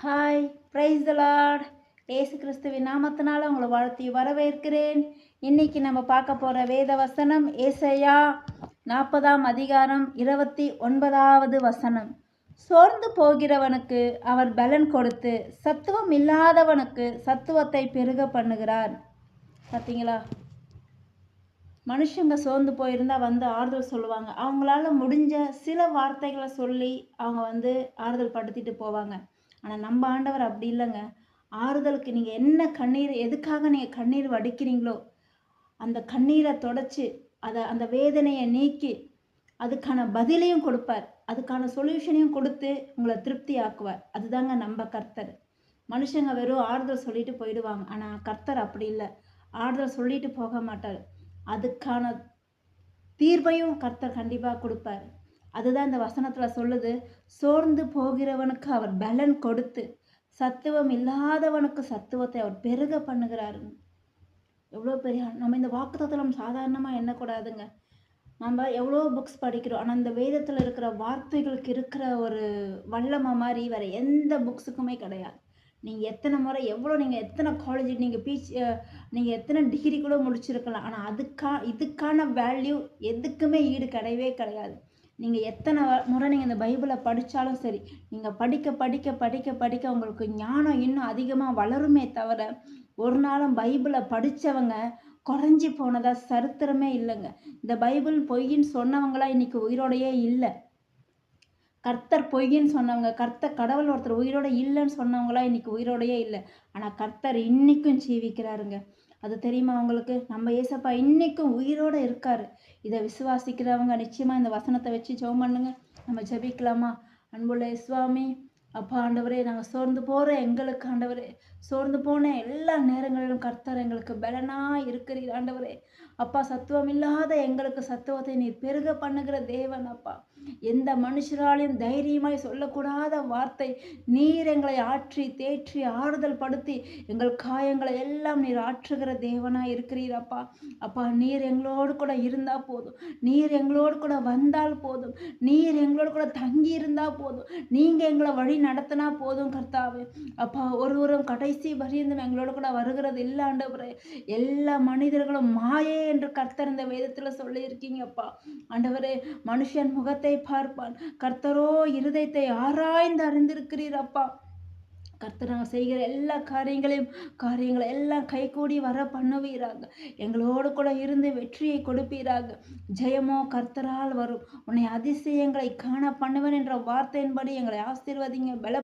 Hi, praise the Lord. இயேசு கிறிஸ்துவின் நாமத்தினால உங்களை வாழ்த்தி வரவேற்கிறேன். இன்னைக்கு நம்ம பார்க்க போகிற வேத வசனம் ஏசாயா 40ஆம் அதிகாரம் 29வது வசனம். சோர்ந்து போகிறவனுக்கு அவர் பலன் கொடுத்து சத்துவம் இல்லாதவனுக்கு சத்துவத்தை பெருக பண்ணுகிறார். பார்த்தீங்களா? மனுஷங்க சோர்ந்து போயிருந்தா வந்து ஆறுதல் சொல்லுவாங்க. அவங்களால முடிஞ்ச சில வார்த்தைகளை சொல்லி அவங்க ஆறுதல் படுத்திட்டு போவாங்க. ஆனால் நம்ம ஆண்டவர் அப்படி இல்லைங்க. ஆறுதலுக்கு நீங்கள் என்ன கண்ணீர், எதுக்காக நீங்கள் கண்ணீர் வடிக்கிறீங்களோ அந்த கண்ணீரை தொடச்சி அந்த வேதனையை நீக்கி அதுக்கான பதிலையும் கொடுப்பார், அதுக்கான சொல்யூஷனையும் கொடுத்து உங்களை திருப்தி ஆக்குவார். அதுதாங்க நம்ம கர்த்தர். மனுஷங்க வெறும் ஆறுதல் சொல்லிட்டு போயிடுவாங்க. ஆனால் கர்த்தர் அப்படி இல்லை. ஆறுதல் சொல்லிட்டு போக மாட்டார், அதுக்கான தீர்வையும் கர்த்தர் கண்டிப்பாக கொடுப்பார். அதுதான் இந்த வசனத்தில் சொல்லுது, சோர்ந்து போகிறவனுக்கு அவர் பலன் கொடுத்து சத்துவம் இல்லாதவனுக்கு சத்துவத்தை அவர் பெருக பண்ணுகிறாரு. எவ்வளோ பெரிய நம்ம இந்த வாக்குத்தத்தம் நம்ம சாதாரணமாக எண்ணக்கூடாதுங்க. நம்ம எவ்வளோ புக்ஸ் படிக்கிறோம், ஆனால் இந்த வேதத்தில் இருக்கிற வார்த்தைகளுக்கு இருக்கிற ஒரு வல்லமை மாதிரி வேறு எந்த புக்ஸுக்குமே கிடையாது. நீங்கள் எத்தனை முறை நீங்கள் எத்தனை காலேஜ் நீங்கள் எத்தனை டிகிரி கூட முடிச்சிருக்கலாம், ஆனால் இதுக்கான வேல்யூ எதுக்குமே ஈடு கிடையவே கிடையாது. நீங்கள் எத்தனை முறை நீங்கள் இந்த பைபிளை படித்தாலும் சரி, நீங்கள் படிக்க படிக்க படிக்க படிக்க உங்களுக்கு ஞானம் இன்னும் அதிகமாக வளருமே தவிர ஒரு நாளும் பைபிளை படித்தவங்க குறைஞ்சி போனதா சரித்திரமே இல்லைங்க. இந்த பைபிள் பொய்ன்னு சொன்னவங்களாம் இன்னைக்கு உயிரோடையே இல்லை. கர்த்தர் பொய்ன்னு சொன்னவங்க, கடவுள் ஒருத்தர் உயிரோட இல்லைன்னு சொன்னவங்களாம் இன்னைக்கு உயிரோடையே இல்லை. ஆனால் கர்த்தர் இன்னைக்கும் ஜீவிக்கிறாருங்க. அது தெரியுமா உங்களுக்கு? நம்ம ஏசப்பா இன்னைக்கும் உயிரோடு இருக்காரு. இதை விசுவாசிக்கிறவங்க நிச்சயமாக இந்த வசனத்தை வச்சு ஜெபம் பண்ணுங்க. நம்ம ஜெபிக்கலாமா? அன்புள்ள சுவாமி, அப்பா ஆண்டவரே, நாங்கள் சோர்ந்து போகிற எங்களுக்கு ஆண்டவரே, சோர்ந்து போன எல்லா நேரங்களிலும் கர்த்தர் எங்களுக்கு பலனாக இருக்கிறீர் ஆண்டவரே. அப்பா, சத்துவம் இல்லாத எங்களுக்கு சத்துவத்தை நீர் பெருக பண்ணுகிற தேவன் அப்பா. எந்த மனுஷராலையும் தைரியமாய் சொல்லக்கூடாத வார்த்தை நீர் எங்களை ஆற்றி தேற்றி ஆறுதல் படுத்தி எங்கள் காயங்களை எல்லாம் நீர் ஆற்றுகிற தேவனாய் இருக்கிறீர் அப்பா. அப்பா, நீர் எங்களோடு கூட இருந்தால் போதும், நீர் எங்களோடு கூட வந்தால் போதும், நீர் எங்களோடு கூட தங்கி இருந்தால் போதும், நீங்கள் எங்களை வழி நடத்தினா போதும் கர்த்தாவே. அப்பா, ஒருவரும் கடைசி பரியந்தம் எங்களோட கூட வருகிறது இல்லை ஆண்டவரே. எல்லா மனிதர்களும் மாயே என்று கர்த்தர் இந்த வேதத்தில் சொல்லியிருக்கீங்கப்பா. ஆண்டவரே, மனுஷன் முகத்தை பார்ப்பான், கர்த்தரோ இருதயத்தை ஆராய்ந்து அறிந்திருக்கிறீர் அப்பா. கர்த்தர் நாங்கள் செய்கிற எல்லா காரியங்களை எல்லாம் கைகூடி வர பண்ணுவீராக. எங்களோடு கூட இருந்து வெற்றியை கொடுப்பீராக. ஜெயமோ கர்த்தரால் வரும். உன்னை அதிசயங்களை காண பண்ணுவேன் என்ற வார்த்தையின்படி எங்களை ஆசீர்வதிங்க, பல